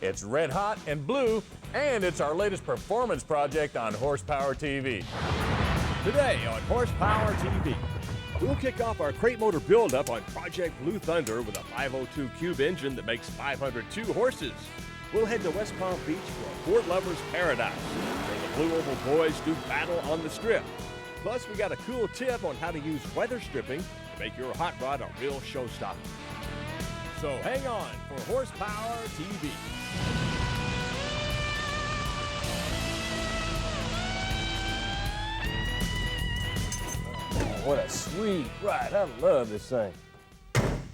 It's red hot and blue, and it's our latest performance project on Horsepower TV. Today on Horsepower TV, we'll kick off our crate motor buildup on Project Blue Thunder with a 502 cube engine that makes 502 horses. We'll head to West Palm Beach for a Ford Lover's Paradise, where the Blue Oval boys do battle on the strip. Plus, we got a cool tip on how to use weather stripping to make your hot rod a real showstopper. So hang on for Horsepower TV. Oh, what a sweet ride. I love this thing.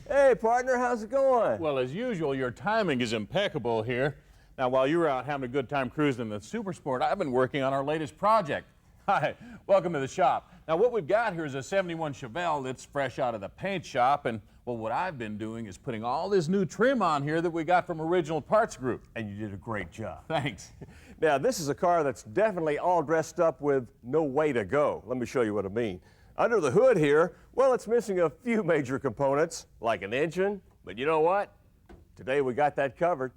Hey, partner, how's it going? Well, as usual, your timing is impeccable here. Now, while you were out having a good time cruising in the Super Sport, I've been working on our latest project. Hi, welcome to the shop. Now, what we've got here is a 71 Chevelle that's fresh out of the paint shop, and well, what I've been doing is putting all this new trim on here that we got from Original Parts Group. And you did a great job. Thanks. Now, this is a car that's definitely all dressed up with no way to go. Let me show you what I mean. Under the hood here, well, it's missing a few major components, like an engine, but you know what? Today we got that covered.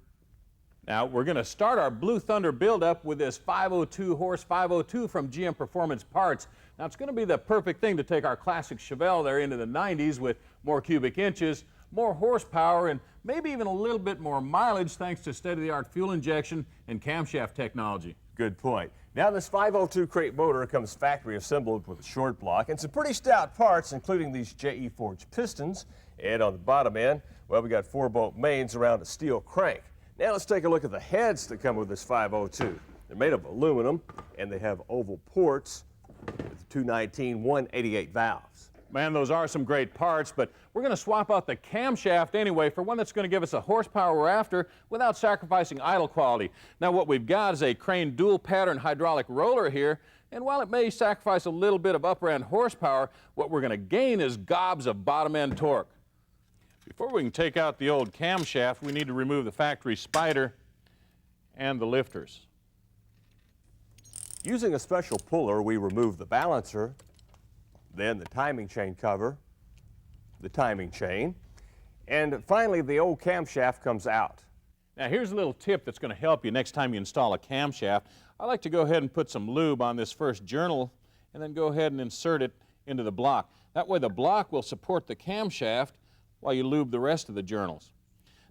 Now, we're going to start our Blue Thunder buildup with this 502 horse 502 from GM Performance Parts. Now, it's going to be the perfect thing to take our classic Chevelle there into the 90s with more cubic inches, more horsepower, and maybe even a little bit more mileage thanks to state-of-the-art fuel injection and camshaft technology. Good point. Now, this 502 crate motor comes factory assembled with a short block and some pretty stout parts, including these JE forged pistons. And on the bottom end, well, we got 4-bolt mains around a steel crank. Now let's take a look at the heads that come with this 502. They're made of aluminum and they have oval ports with 219 188 valves. Man, those are some great parts, but we're going to swap out the camshaft anyway for one that's going to give us the horsepower we're after without sacrificing idle quality. Now, what we've got is a Crane dual pattern hydraulic roller here, and while it may sacrifice a little bit of upper end horsepower, what we're going to gain is gobs of bottom end torque. Before we can take out the old camshaft, we need to remove the factory spider and the lifters. Using a special puller, we remove the balancer, then the timing chain cover, the timing chain, and finally the old camshaft comes out. Now, here's a little tip that's going to help you next time you install a camshaft. I like to go ahead and put some lube on this first journal and then go ahead and insert it into the block. That way the block will support the camshaft while you lube the rest of the journals.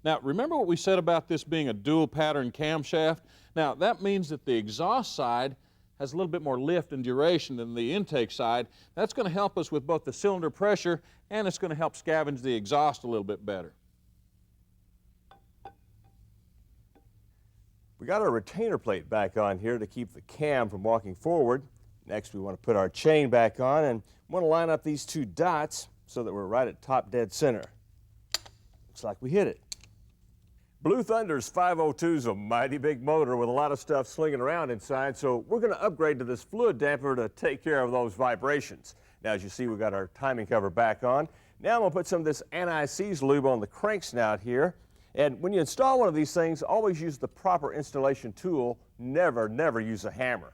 Now, remember what we said about this being a dual pattern camshaft? Now, that means that the exhaust side has a little bit more lift and duration than the intake side. That's going to help us with both the cylinder pressure and it's going to help scavenge the exhaust a little bit better. We got our retainer plate back on here to keep the cam from walking forward. Next, we want to put our chain back on and want to line up these two dots so that we're right at top dead center. Looks like we hit it. Blue Thunder's 502 is a mighty big motor with a lot of stuff slinging around inside, so we're going to upgrade to this fluid damper to take care of those vibrations. Now, as you see, we got our timing cover back on. Now I'm going to put some of this anti-seize lube on the crank snout here. And when you install one of these things, always use the proper installation tool. Never use a hammer.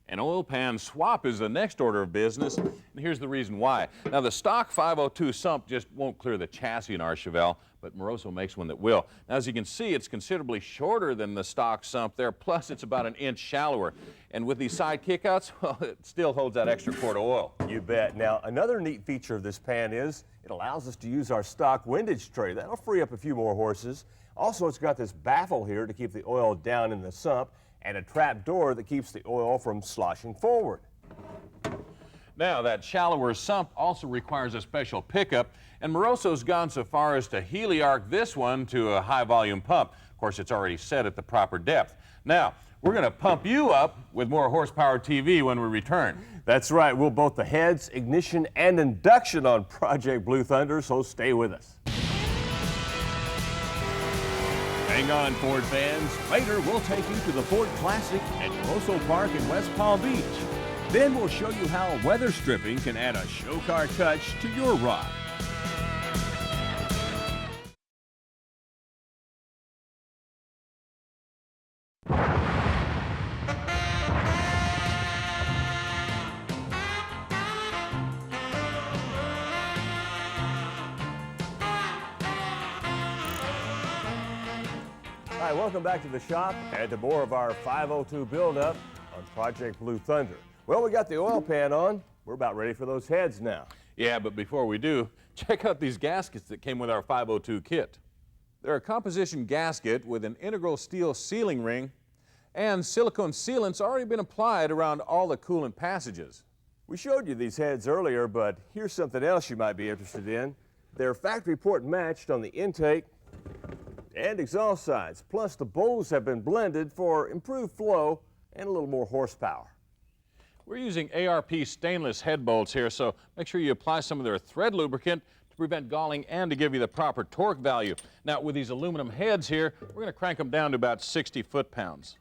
An oil pan swap is the next order of business, and here's the reason why. Now, the stock 502 sump just won't clear the chassis in our Chevelle, but Moroso makes one that will. Now, as you can see, it's considerably shorter than the stock sump there, plus it's about an inch shallower. And with these side kickouts, well, it still holds that extra quart of oil. You bet. Now, another neat feature of this pan is it allows us to use our stock windage tray. That'll free up a few more horses. Also, it's got this baffle here to keep the oil down in the sump, and a trap door that keeps the oil from sloshing forward. Now, that shallower sump also requires a special pickup, and Moroso's gone so far as to heliarc this one to a high-volume pump. Of course, it's already set at the proper depth. Now, we're going to pump you up with more Horsepower TV when we return. That's right. We'll both the heads, ignition, and induction on Project Blue Thunder, so stay with us. Hang on, Ford fans. Later, we'll take you to the Ford Classic at Moroso Park in West Palm Beach. Then we'll show you how weather stripping can add a show car touch to your ride. Hi, welcome back to the shop and to more of our 502 buildup on Project Blue Thunder. Well, we got the oil pan on. We're about ready for those heads now. Yeah, but before we do, check out these gaskets that came with our 502 kit. They're a composition gasket with an integral steel sealing ring, and silicone sealant's already been applied around all the coolant passages. We showed you these heads earlier, but here's something else you might be interested in. They're factory port matched on the intake and exhaust sides. Plus, the bowls have been blended for improved flow and a little more horsepower. We're using ARP stainless head bolts here, so make sure you apply some of their thread lubricant to prevent galling and to give you the proper torque value. Now, with these aluminum heads here, we're going to crank them down to about 60 foot-pounds.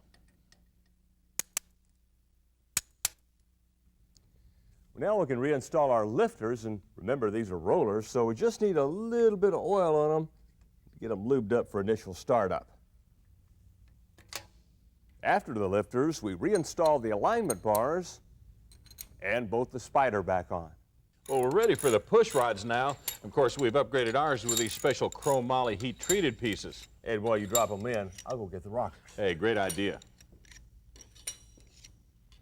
Now we can reinstall our lifters, and remember these are rollers, so we just need a little bit of oil on them to get them lubed up for initial startup. After the lifters, we reinstall the alignment bars and both the spider back on. Well, we're ready for the push rods now. Of course, we've upgraded ours with these special chrome moly heat-treated pieces. And while you drop them in, I'll go get the rockers. Hey, great idea.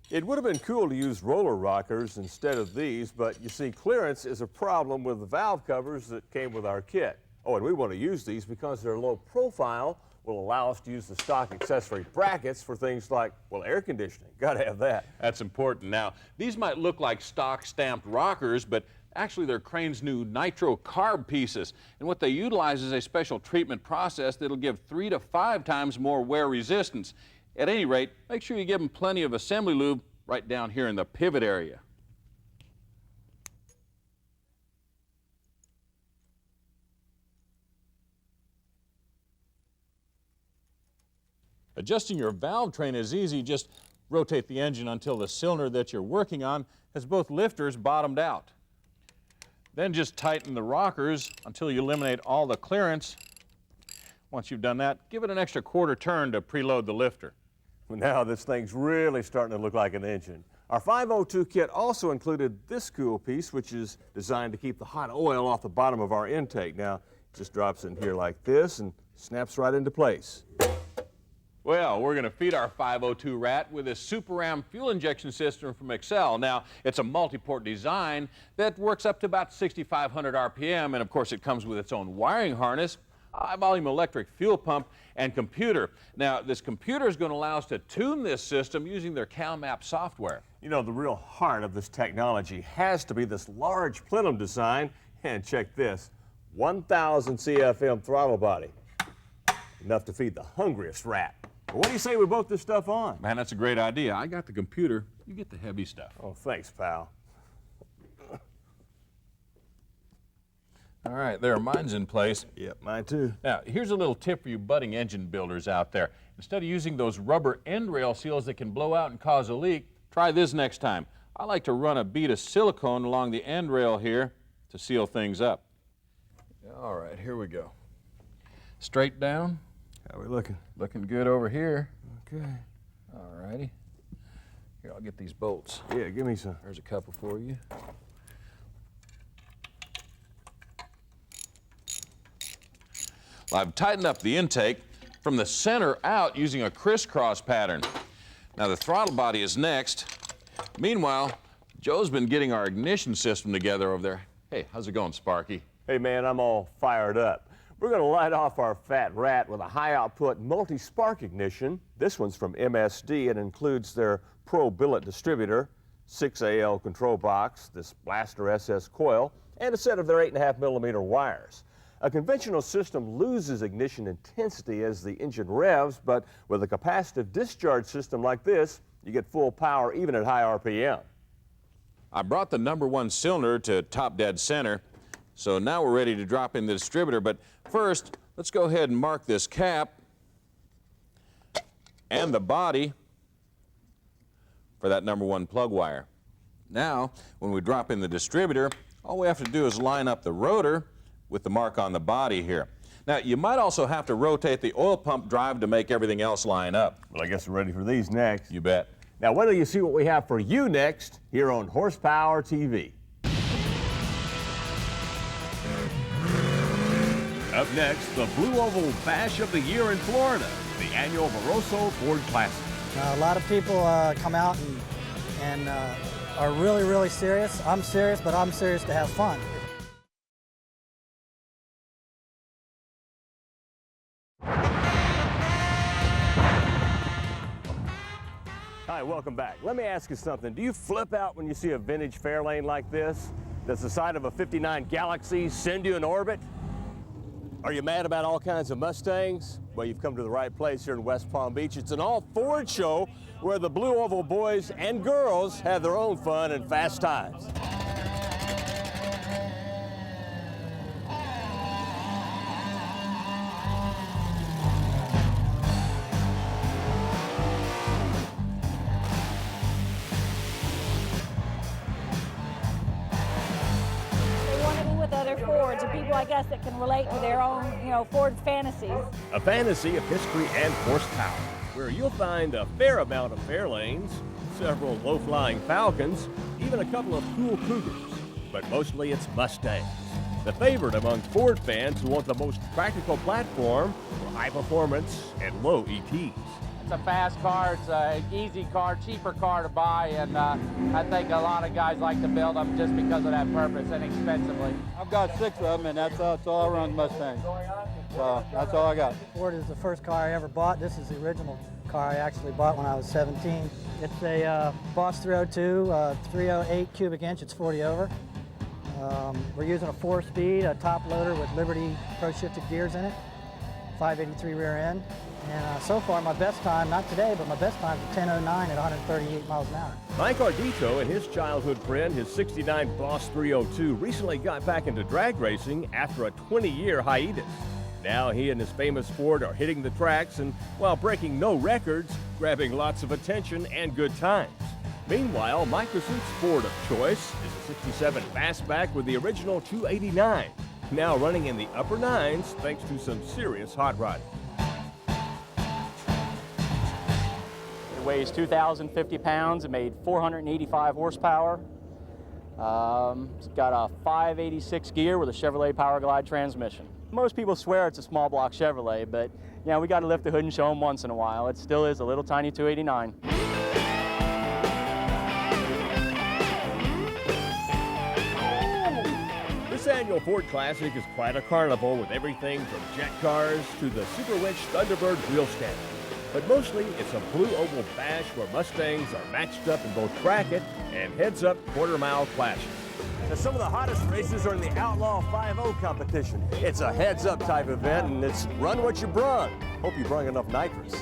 It would have been cool to use roller rockers instead of these, but you see, clearance is a problem with the valve covers that came with our kit. Oh, and we want to use these because their low profile will allow us to use the stock accessory brackets for things like, well, air conditioning. Got to have that. That's important. Now, these might look like stock stamped rockers, but actually they're Crane's new nitro carb pieces. And what they utilize is a special treatment process that'll give 3 to 5 times more wear resistance. At any rate, make sure you give them plenty of assembly lube right down here in the pivot area. Adjusting your valve train is easy. Just rotate the engine until the cylinder that you're working on has both lifters bottomed out. Then just tighten the rockers until you eliminate all the clearance. Once you've done that, give it an extra quarter turn to preload the lifter. Well, now this thing's really starting to look like an engine. Our 502 kit also included this cool piece, which is designed to keep the hot oil off the bottom of our intake. Now, it just drops in here like this and snaps right into place. Well, we're going to feed our 502 rat with a Super Ram fuel injection system from Excel. Now, it's a multi-port design that works up to about 6,500 RPM, and of course it comes with its own wiring harness, high-volume electric fuel pump, and computer. Now, this computer is going to allow us to tune this system using their CalMap software. You know, the real heart of this technology has to be this large plenum design. And check this, 1,000 CFM throttle body. Enough to feed the hungriest rat. What do you say we bolt this stuff on? Man, that's a great idea. I got the computer. You get the heavy stuff. Oh, thanks, pal. All right, there, mine's in place. Yep, mine too. Now, here's a little tip for you budding engine builders out there. Instead of using those rubber end rail seals that can blow out and cause a leak, try this next time. I like to run a bead of silicone along the end rail here to seal things up. All right, here we go. Straight down. How are we looking? Looking good over here. Okay. All righty. Here, I'll get these bolts. Yeah, give me some. There's a couple for you. Well, I've tightened up the intake from the center out using a crisscross pattern. Now the throttle body is next. Meanwhile, Joe's been getting our ignition system together over there. Hey, how's it going, Sparky? Hey man, I'm all fired up. We're going to light off our fat rat with a high output multi-spark ignition. This one's from MSD and includes their Pro billet distributor, 6AL control box, this Blaster SS coil, and a set of their 8.5mm wires. A conventional system loses ignition intensity as the engine revs, but with a capacitive discharge system like this, you get full power even at high RPM. I brought the #1 cylinder to top dead center, so now we're ready to drop in the distributor, but first, let's go ahead and mark this cap and the body for that #1 plug wire. Now, when we drop in the distributor, all we have to do is line up the rotor with the mark on the body here. Now, you might also have to rotate the oil pump drive to make everything else line up. Well, I guess we're ready for these next. You bet. Now, wait till you see what we have for you next here on Horsepower TV. Up next, the Blue Oval Bash of the Year in Florida, the annual Barroso Ford Classic. A lot of people come out and are really, really serious. I'm serious, but I'm serious to have fun. Hi, welcome back. Let me ask you something. Do you flip out when you see a vintage Fairlane like this? Does the side of a 59 Galaxy send you in orbit? Are you mad about all kinds of Mustangs? Well, you've come to the right place here in West Palm Beach. It's an all-Ford show where the Blue Oval boys and girls have their own fun and fast times. Other Fords and people like us that can relate to their own, Ford fantasies. A fantasy of history and horsepower, where you'll find a fair amount of Fairlanes, several low-flying Falcons, even a couple of cool Cougars, but mostly it's Mustangs. The favorite among Ford fans who want the most practical platform for high performance and low EPs. It's a fast car, it's an easy car, cheaper car to buy, and I think a lot of guys like to build them just because of that purpose, inexpensively. I've got 6 of them, and that's all I run Mustang. So that's all I got. Ford is the first car I ever bought. This is the original car I actually bought when I was 17. It's a Boss 302, 308 cubic inch, it's 40 over. We're using a 4-speed, a top loader with Liberty Pro-shifted gears in it, 583 rear end. And so far, my best time, not today, but my best time is 10:09 at 138 miles an hour. Mike Ardito and his childhood friend, his 69 Boss 302, recently got back into drag racing after a 20-year hiatus. Now he and his famous Ford are hitting the tracks and, while breaking no records, grabbing lots of attention and good times. Meanwhile, Mike Pursuit's Ford of choice is a 67 Fastback with the original 289, now running in the upper 9s thanks to some serious hot rodding. Weighs 2,050 pounds. It made 485 horsepower. It's got a 586 gear with a Chevrolet Power Glide transmission. Most people swear it's a small block Chevrolet, but we got to lift the hood and show them once in a while. It still is a little tiny 289. This annual Ford Classic is quite a carnival with everything from jet cars to the Super Winch Thunderbird wheel stand. But mostly, it's a Blue Oval Bash where Mustangs are matched up in both bracket and heads-up quarter-mile clashes. Now, some of the hottest races are in the Outlaw 5-0 competition. It's a heads-up type event, and it's run what you brung. Hope you brung enough nitrous.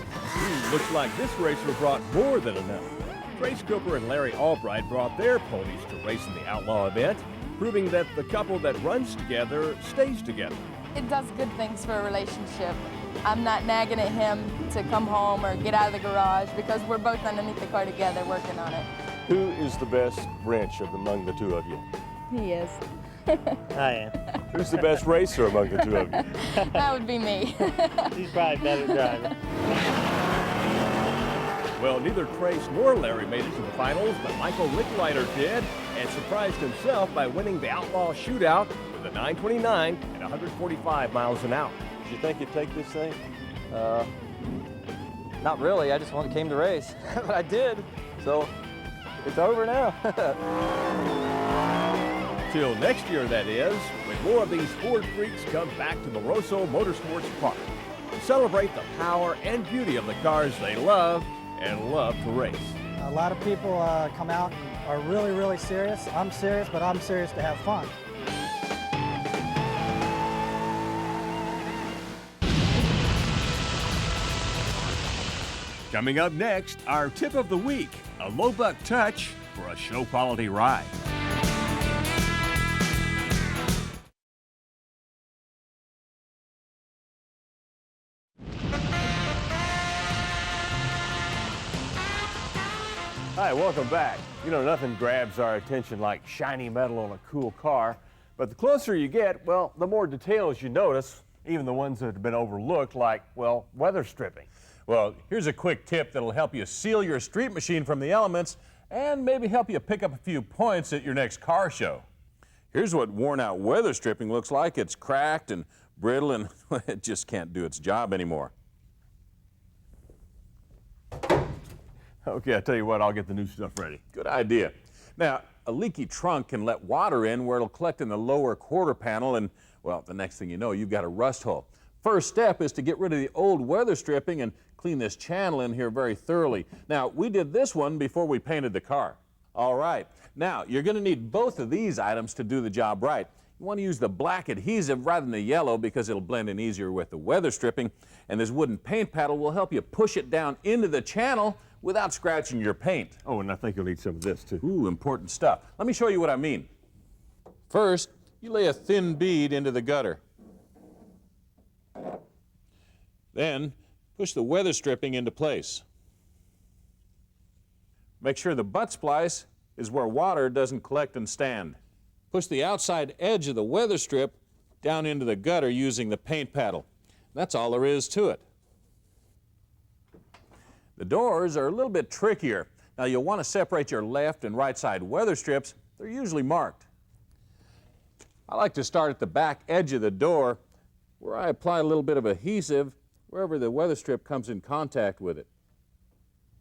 Looks like this racer brought more than enough. Trace Cooper and Larry Albright brought their ponies to race in the Outlaw event, proving that the couple that runs together stays together. It does good things for a relationship. I'm not nagging at him to come home or get out of the garage because we're both underneath the car together working on it. Who is the best wrench among the two of you? He is. I am. Who's the best racer among the two of you? That would be me. He's probably better driver. Well, neither Trace nor Larry made it to the finals, but Michael Licklider did and surprised himself by winning the Outlaw Shootout with a 929 at 145 miles an hour. Did you think you'd take this thing? Not really. I just came to race. But I did. So it's over now. Till next year, that is, when more of these Ford freaks come back to Barroso Motorsports Park to celebrate the power and beauty of the cars they love and love to race. A lot of people come out and are really, really serious. I'm serious, but I'm serious to have fun. Coming up next, our tip of the week, a low buck touch for a show quality ride. Hi, welcome back. You know, nothing grabs our attention like shiny metal on a cool car, but the closer you get, well, the more details you notice, even the ones that have been overlooked, like, well, weather stripping. Well, here's a quick tip that'll help you seal your street machine from the elements and maybe help you pick up a few points at your next car show. Here's what worn out weather stripping looks like. It's cracked and brittle, and it just can't do its job anymore. Okay, I tell you what, I'll get the new stuff ready. Good idea. Now, a leaky trunk can let water in where it'll collect in the lower quarter panel, and, well, the next thing you know, you've got a rust hole. First step is to get rid of the old weather stripping and clean this channel in here very thoroughly. Now, we did this one before we painted the car. All right, now, you're going to need both of these items to do the job right. You want to use the black adhesive rather than the yellow because it'll blend in easier with the weather stripping, and this wooden paint paddle will help you push it down into the channel without scratching your paint. Oh, and I think you'll need some of this, too. Ooh, important stuff. Let me show you what I mean. First, you lay a thin bead into the gutter. Then, push the weather stripping into place. Make sure the butt splice is where water doesn't collect and stand. Push the outside edge of the weather strip down into the gutter using the paint paddle. That's all there is to it. The doors are a little bit trickier. Now, you'll want to separate your left and right side weather strips. They're usually marked. I like to start at the back edge of the door where I apply a little bit of adhesive wherever the weather strip comes in contact with it.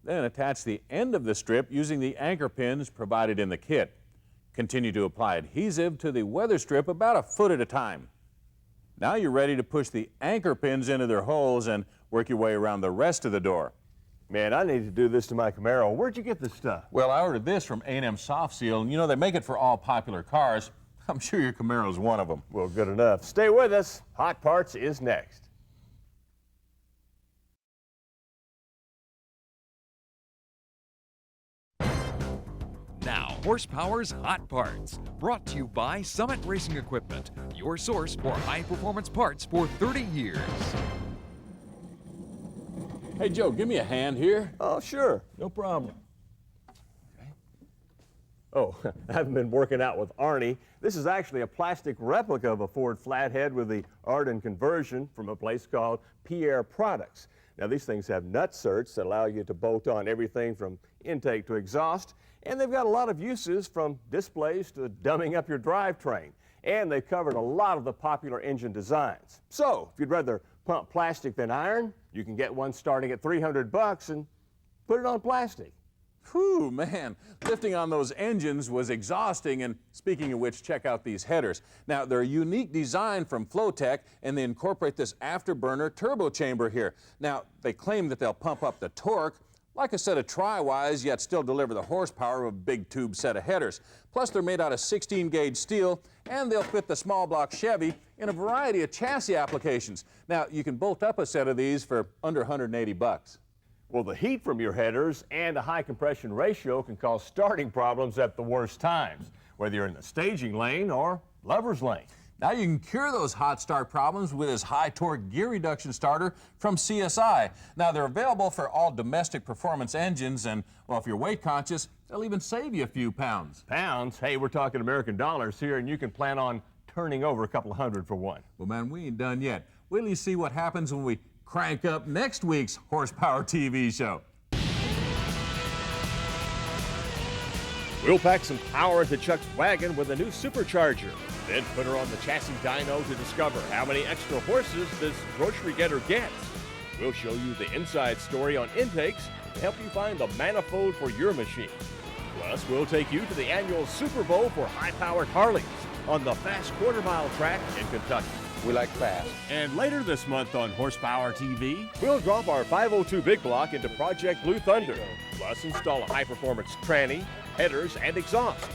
Then attach the end of the strip using the anchor pins provided in the kit. Continue to apply adhesive to the weather strip about a foot at a time. Now you're ready to push the anchor pins into their holes and work your way around the rest of the door. Man, I need to do this to my Camaro. Where'd you get this stuff? Well, I ordered this from A&M Soft Seal, and you know, they make it for all popular cars. I'm sure your Camaro's one of them. Well, good enough. Stay with us. Hot Parts is next. Now, Horsepower's Hot Parts, brought to you by Summit Racing Equipment, your source for high-performance parts for 30 years. Hey, Joe, give me a hand here. Oh, sure. No problem. Okay. Oh, I haven't been working out with Arnie. This is actually a plastic replica of a Ford Flathead with the Arden conversion from a place called Pierre Products. Now, these things have nut certs that allow you to bolt on everything from intake to exhaust, and they've got a lot of uses from displays to dumbing up your drivetrain. And they've covered a lot of the popular engine designs. So, if you'd rather pump plastic than iron, you can get one starting at $300 and put it on plastic. Whew, man, lifting on those engines was exhausting, and speaking of which, check out these headers. Now, they're a unique design from Flowtech, and they incorporate this afterburner turbo chamber here. Now, they claim that they'll pump up the torque like a set of tri-wise, yet still deliver the horsepower of a big tube set of headers. Plus, they're made out of 16-gauge steel, and they'll fit the small block Chevy in a variety of chassis applications. Now, you can bolt up a set of these for under $180. Well, the heat from your headers and a high compression ratio can cause starting problems at the worst times, whether you're in the staging lane or lover's lane. Now you can cure those hot start problems with this high torque gear reduction starter from CSI. Now they're available for all domestic performance engines, and well, if you're weight conscious, they'll even save you a few pounds. Pounds? Hey, we're talking American dollars here, and you can plan on turning over a couple of hundred for one. Well, man, we ain't done yet. Wait till you see what happens when we crank up next week's Horsepower TV show. We'll pack some power into Chuck's wagon with a new supercharger. Then put her on the chassis dyno to discover how many extra horses this grocery getter gets. We'll show you the inside story on intakes to help you find the manifold for your machine. Plus, we'll take you to the annual Super Bowl for high-powered Harleys on the fast quarter-mile track in Kentucky. We like fast. And later this month on Horsepower TV, we'll drop our 502 Big Block into Project Blue Thunder, plus install a high-performance tranny, headers, and exhaust.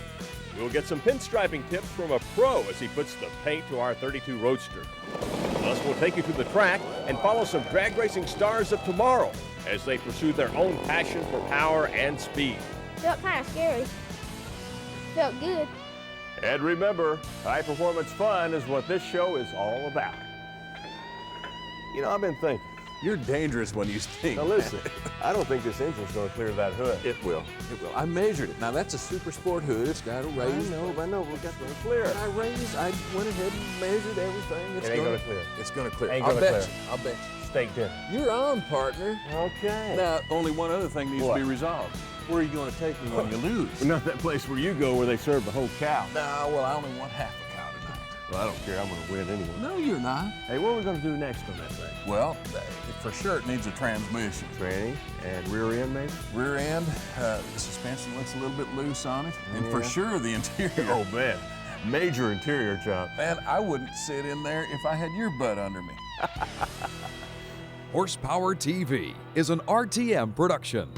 We'll get some pinstriping tips from a pro as he puts the paint to our 32 Roadster. Plus, we'll take you to the track and follow some drag racing stars of tomorrow as they pursue their own passion for power and speed. Felt kind of scary. Felt good. And remember, high-performance fun is what this show is all about. You know, I've been thinking. You're dangerous when you stink. Now listen, I don't think this engine's going to clear that hood. It will. It will. I measured it. Now, that's a Super Sport hood. It's got a raise. I know. We've got to clear it. I went ahead and measured everything. It ain't going to clear. It's going to clear. Ain't I'll gonna bet clear. you. I'll bet you. Steak dinner. You're on, partner. Okay. Now, only one other thing needs What? to be resolved. Where are you going to take me when you lose? Not that place where you go where they serve the whole cow. No, well, I only want half a cow tonight. Well, I don't care. I'm going to win anyway. No, you're not. Hey, what are we going to do next on that thing? Well, for sure it needs a transmission. Tranny and rear end, maybe? Rear end, the suspension looks a little bit loose on it. And for Yeah. sure the interior. Oh, man. Major interior job. Man, I wouldn't sit in there if I had your butt under me. Horsepower TV is an RTM production.